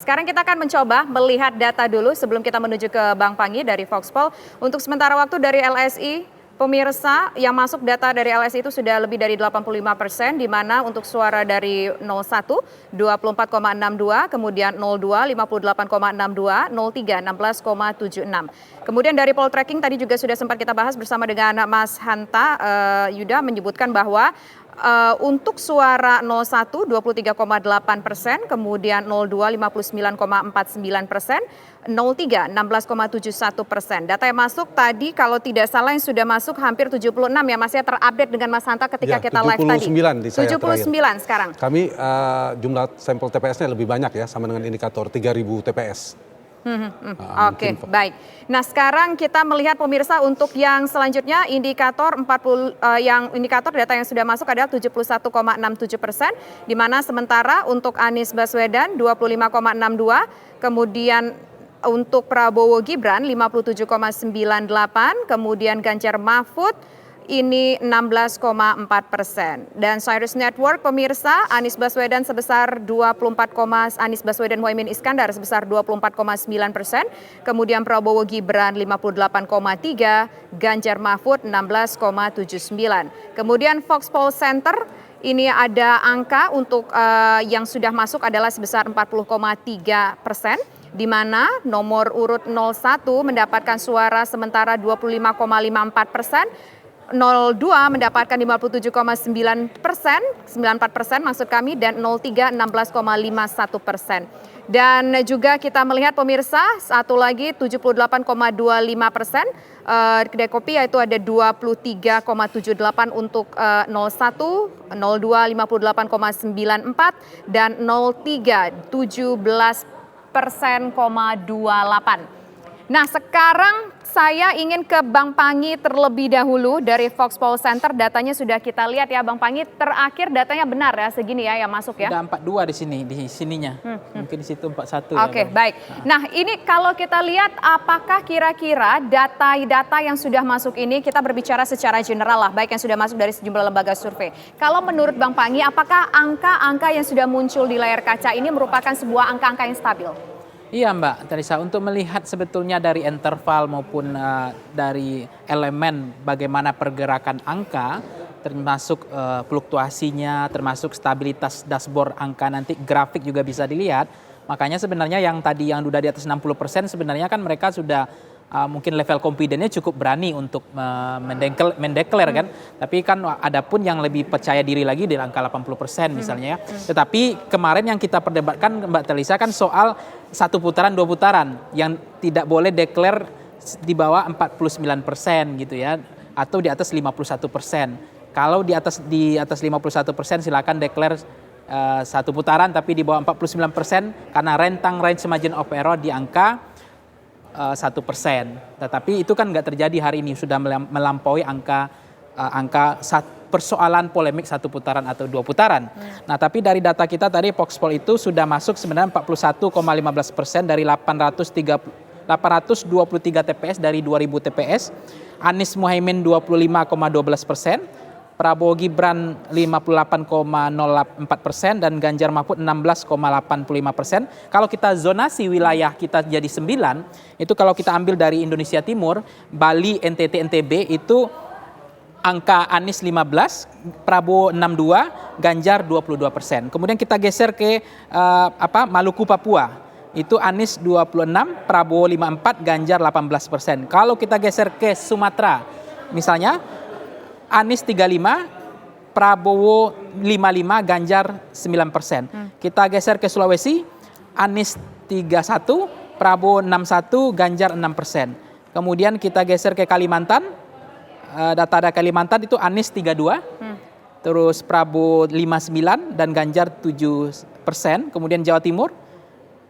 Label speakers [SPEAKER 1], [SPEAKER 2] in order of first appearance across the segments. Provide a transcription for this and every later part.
[SPEAKER 1] sekarang kita akan mencoba melihat data dulu sebelum kita menuju ke Bang Panggi dari Voxpol. Untuk sementara waktu dari LSI, pemirsa yang masuk data dari LSI itu sudah lebih dari 85%, di mana untuk suara dari 01, 24,62, kemudian 02, 58,62, 03, 16,76. Kemudian dari poll tracking tadi juga sudah sempat kita bahas bersama dengan Mas Hanta Yuda menyebutkan bahwa untuk suara 01 23,8%, kemudian 02 59,49%, 03 16,71%. Data yang masuk tadi kalau tidak salah yang sudah masuk hampir 76 ya Mas ya, terupdate dengan Mas Hanta ketika kita live tadi.
[SPEAKER 2] 79 di saya
[SPEAKER 1] 79
[SPEAKER 2] terakhir.
[SPEAKER 1] sekarang.
[SPEAKER 2] Kami jumlah sampel TPS-nya lebih banyak ya, sama dengan indikator 3.000 TPS.
[SPEAKER 1] Oke, baik. Nah, sekarang kita melihat pemirsa untuk yang selanjutnya indikator indikator data yang sudah masuk adalah 71,67%, di mana sementara untuk Anies Baswedan 25,62, kemudian untuk Prabowo Gibran 57,98, kemudian Ganjar Mahfud ini 16,4%. Dan Cyrus Network pemirsa, Anies Baswedan sebesar 24, Anies Baswedan Muhaimin Iskandar sebesar 24,9%, kemudian Prabowo Gibran 58,3, Ganjar Mahfud 16,79. Kemudian Voxpol Center ini ada angka untuk yang sudah masuk adalah sebesar 40,3%. Di mana nomor urut 01 mendapatkan suara sementara 25,54%, 02 mendapatkan 57,9%, 94% maksud kami, dan 03 16,51%. Dan juga kita melihat pemirsa satu lagi 78,25%, kedai kopi yaitu ada 23,78 untuk 01, 02 58,94 dan 03 17,28%. Nah, sekarang saya ingin ke Bang Panggi terlebih dahulu dari Voxpol Center. Datanya sudah kita lihat ya Bang Panggi. Terakhir datanya benar ya, segini ya yang masuk ya.
[SPEAKER 3] Sudah 42 di sini, di sininya. Mungkin di situ 41.
[SPEAKER 1] Oke, baik. Nah, ini kalau kita lihat apakah kira-kira data-data yang sudah masuk ini, kita berbicara secara general lah, baik yang sudah masuk dari sejumlah lembaga survei. Kalau menurut Bang Panggi, apakah angka-angka yang sudah muncul di layar kaca ini merupakan sebuah angka-angka yang stabil?
[SPEAKER 3] Iya Mbak Teresa, untuk melihat sebetulnya dari interval maupun dari elemen bagaimana pergerakan angka, termasuk fluktuasinya, termasuk stabilitas dashboard angka nanti grafik juga bisa dilihat. Makanya sebenarnya yang tadi yang sudah di atas 60% sebenarnya kan mereka sudah mungkin level confidence-nya cukup berani untuk mendeklar kan. Tapi kan ada pun yang lebih percaya diri lagi di angka 80% misalnya ya. Tetapi kemarin yang kita perdebatkan Mbak Teresa kan soal satu putaran, dua putaran yang tidak boleh deklar di bawah 49% gitu ya, atau di atas 51%. Kalau di atas 51% silakan deklar satu putaran, tapi di bawah 49% karena rentang range margin of error di angka 1%. Tetapi itu kan nggak terjadi hari ini, sudah melampaui angka persoalan polemik satu putaran atau dua putaran. Nah, tapi dari data kita tadi Voxpol itu sudah masuk sebenarnya 41,15% dari 823 TPS dari 2000 TPS. Anies Muhaimin 25,12%. Prabowo Gibran 58,04% dan Ganjar Mahfud 16,85%. Kalau kita zonasi wilayah kita jadi 9, itu kalau kita ambil dari Indonesia Timur, Bali, NTT, NTB itu angka Anies 15, Prabowo 62, Ganjar 22%. Kemudian kita geser ke Maluku Papua. Itu Anies 26, Prabowo 54, Ganjar 18%. Kalau kita geser ke Sumatera, misalnya Anies 35, Prabowo 55, Ganjar 9%. Kita geser ke Sulawesi, Anies 31, Prabowo 61, Ganjar 6%. Kemudian kita geser ke Kalimantan, data Kalimantan itu Anies 32, terus Prabowo 59 dan Ganjar 7%. Kemudian Jawa Timur,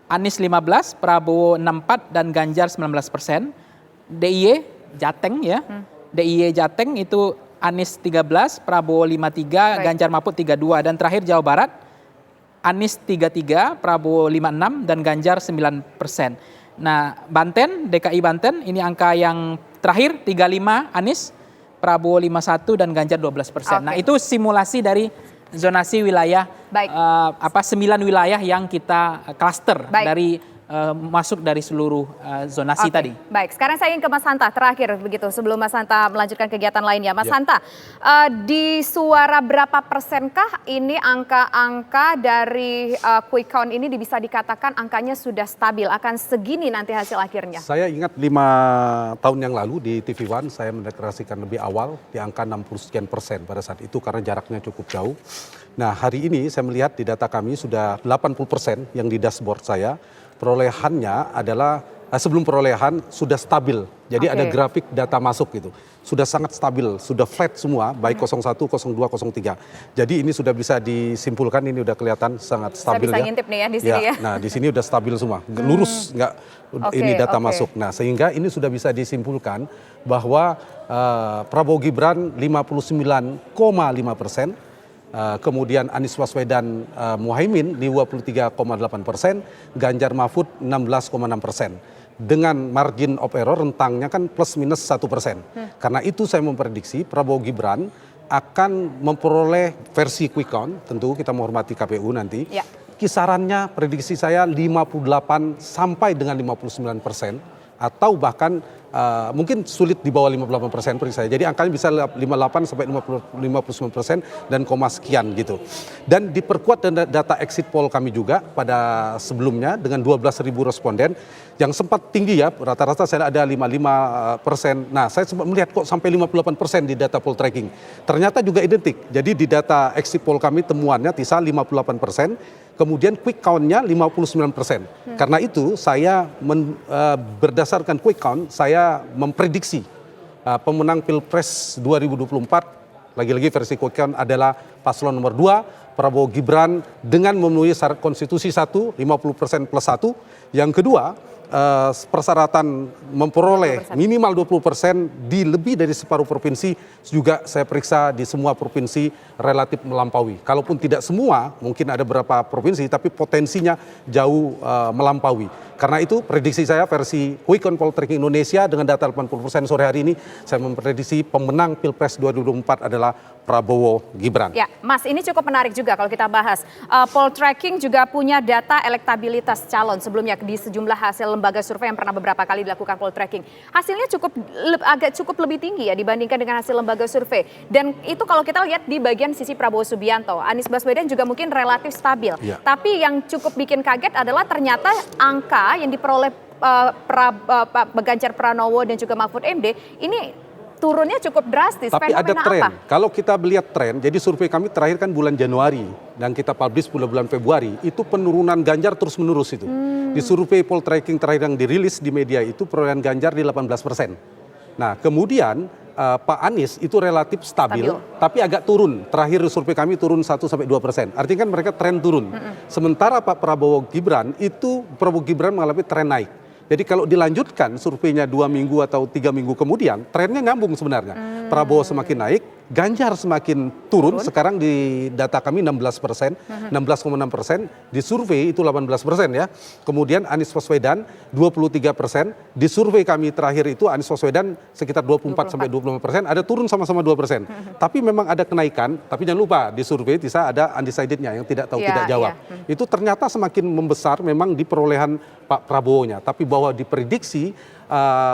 [SPEAKER 3] Anies 15, Prabowo 64 dan Ganjar 19%. DIY Jateng ya, DIY Jateng itu Anies 13, Prabowo 53, Ganjar Mahfud 32. Dan terakhir Jawa Barat, Anies 33, Prabowo 56 dan Ganjar 9%. Nah, Banten, DKI Banten ini angka yang terakhir 35 Anies, Prabowo 51 dan Ganjar 12%. Nah, itu simulasi dari zonasi wilayah
[SPEAKER 1] Baik.
[SPEAKER 3] 9 wilayah yang kita klaster
[SPEAKER 1] Baik.
[SPEAKER 3] dari masuk dari seluruh zonasi
[SPEAKER 1] Oke,
[SPEAKER 3] tadi.
[SPEAKER 1] baik. Sekarang saya ingin ke Mas Hanta terakhir begitu sebelum Mas Hanta melanjutkan kegiatan lainnya. Mas
[SPEAKER 2] Ya.
[SPEAKER 1] Hanta, di suara berapa persenkah ini angka-angka dari quick count ini bisa dikatakan angkanya sudah stabil, akan segini nanti hasil akhirnya?
[SPEAKER 2] Saya ingat 5 tahun yang lalu di TV One saya mendeklarasikan lebih awal di angka 60 sekian persen pada saat itu karena jaraknya cukup jauh. Nah hari ini saya melihat di data kami sudah 80% yang di dashboard saya. Perolehannya adalah sebelum perolehan sudah stabil. Jadi ada grafik data masuk gitu. Sudah sangat stabil, sudah flat semua, baik 01, 02, 03. Jadi ini sudah bisa disimpulkan, ini udah kelihatan sangat stabil
[SPEAKER 1] Saya bisa
[SPEAKER 2] ya.
[SPEAKER 1] ngintip nih ya di sini ya.
[SPEAKER 2] Nah di sini udah stabil semua, lurus nggak ini data masuk. Nah sehingga ini sudah bisa disimpulkan bahwa Prabowo Gibran 59,5%. Kemudian Anies Baswedan Muhaimin 23,8%, Ganjar Mahfud 16,6%. Dengan margin of error rentangnya kan plus minus 1%. Karena itu saya memprediksi Prabowo Gibran akan memperoleh versi quick count, tentu kita menghormati KPU nanti.
[SPEAKER 1] Ya.
[SPEAKER 2] Kisarannya prediksi saya 58 sampai dengan 59%. Atau bahkan mungkin sulit di bawah 58% prediksi saya. Jadi angkanya bisa 58 sampai 59% dan koma sekian gitu. Dan diperkuat data exit poll kami juga pada sebelumnya dengan 12.000 responden yang sempat tinggi ya, rata-rata saya ada 55%. Nah saya sempat melihat kok sampai 58% di data poll tracking. Ternyata juga identik. Jadi di data exit poll kami temuannya Tisa 58%. Kemudian quick count-nya 59%. Karena itu saya berdasarkan quick count, saya memprediksi pemenang Pilpres 2024, lagi-lagi versi quick count adalah paslon nomor 2, Prabowo Gibran dengan memenuhi syarat konstitusi 1, 50% plus 1. Yang kedua, persyaratan memperoleh minimal 20% di lebih dari separuh provinsi juga saya periksa di semua provinsi relatif melampaui. Kalaupun tidak semua, mungkin ada beberapa provinsi tapi potensinya jauh melampaui. Karena itu prediksi saya versi Quick Count Poll Tracking Indonesia dengan data 80% sore hari ini saya memprediksi pemenang Pilpres 2024 adalah Prabowo Gibran.
[SPEAKER 1] Ya, Mas, ini cukup menarik juga kalau kita bahas. Poll tracking juga punya data elektabilitas calon sebelumnya di sejumlah hasil lembaga survei yang pernah beberapa kali dilakukan poll tracking. Hasilnya agak cukup lebih tinggi ya dibandingkan dengan hasil lembaga survei. Dan itu kalau kita lihat di bagian sisi Prabowo Subianto, Anies Baswedan juga mungkin relatif stabil.
[SPEAKER 2] Ya.
[SPEAKER 1] Tapi yang cukup bikin kaget adalah ternyata angka yang diperoleh Ganjar Pranowo dan juga Mahfud MD ini turunnya cukup drastis.
[SPEAKER 2] Tapi ada
[SPEAKER 1] Fenomena
[SPEAKER 2] tren.
[SPEAKER 1] apa?
[SPEAKER 2] Kalau kita melihat tren, jadi survei kami terakhir kan bulan Januari dan kita publish bulan Februari, itu penurunan Ganjar terus menerus itu. Di survei poll tracking terakhir yang dirilis di media itu perolehan Ganjar di 18%. Nah kemudian Pak Anies itu relatif stabil, tapi agak turun. Terakhir survei kami turun 1-2%. Artinya kan mereka tren turun. Sementara Pak Prabowo Gibran mengalami tren naik. Jadi kalau dilanjutkan surveinya 2 minggu atau 3 minggu kemudian, trennya nyambung sebenarnya. Prabowo semakin naik, Ganjar semakin turun. Sekarang di data kami 16%, 16,6%. Di survei itu 18% ya. Kemudian Anies Baswedan 23%. Di survei kami terakhir itu Anies Baswedan sekitar 24-25%. Ada turun sama-sama 2%. Tapi memang ada kenaikan. Tapi jangan lupa di survei bisa ada undecided-nya yang tidak tahu, tidak jawab. Itu ternyata semakin membesar memang di perolehan Pak Prabowo-nya. Tapi bahwa diprediksi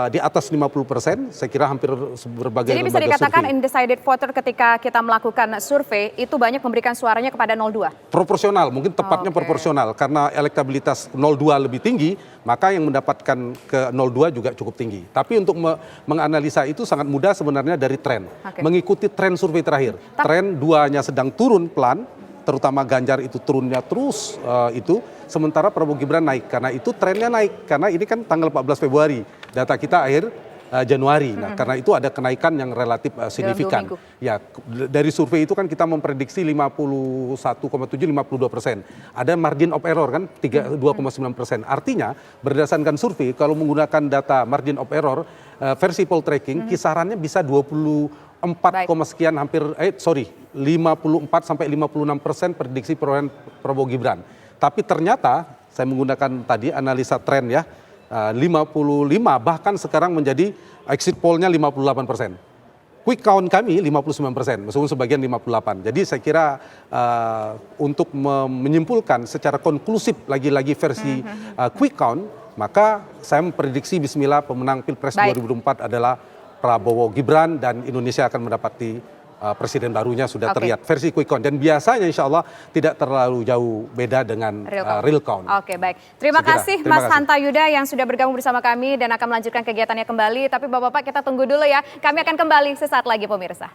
[SPEAKER 2] di atas 50%, saya kira hampir berbagai
[SPEAKER 1] Jadi bisa
[SPEAKER 2] lembaga
[SPEAKER 1] dikatakan
[SPEAKER 2] survei.
[SPEAKER 1] undecided voter ketika kita melakukan survei itu banyak memberikan suaranya kepada 02?
[SPEAKER 2] Proporsional, mungkin tepatnya proporsional. Karena elektabilitas 02 lebih tinggi, maka yang mendapatkan ke 02 juga cukup tinggi. Tapi untuk menganalisa itu sangat mudah sebenarnya dari tren. Mengikuti tren survei terakhir. Tren duanya sedang turun pelan, terutama Ganjar itu turunnya terus itu. Sementara Prabowo Gibran naik, karena itu trennya naik. Karena ini kan tanggal 14 Februari, data kita akhir Januari. Nah, karena itu ada kenaikan yang relatif signifikan. Ya, dari survei itu kan kita memprediksi 51,7-52%. Ada margin of error kan 2,9%. Artinya berdasarkan survei kalau menggunakan data margin of error versi poll tracking kisarannya bisa 24, sekian 54 sampai 56% prediksi perolehan Prabowo Gibran. Tapi ternyata saya menggunakan tadi analisa tren ya, 55 bahkan sekarang menjadi exit poll-nya 58%. quick count kami 59%, meskipun sebagian 58%. Jadi saya kira untuk menyimpulkan secara konklusif lagi-lagi versi quick count, maka saya memprediksi bismillah pemenang Pilpres 2024 adalah Prabowo Gibran dan Indonesia akan mendapati presiden barunya sudah terlihat versi quick count. Dan biasanya insya Allah tidak terlalu jauh beda dengan real count.
[SPEAKER 1] Oke, baik. Terima kasih Mas Hanta Yuda yang sudah bergabung bersama kami dan akan melanjutkan kegiatannya kembali. Tapi Bapak-Bapak kita tunggu dulu ya. Kami akan kembali sesaat lagi pemirsa.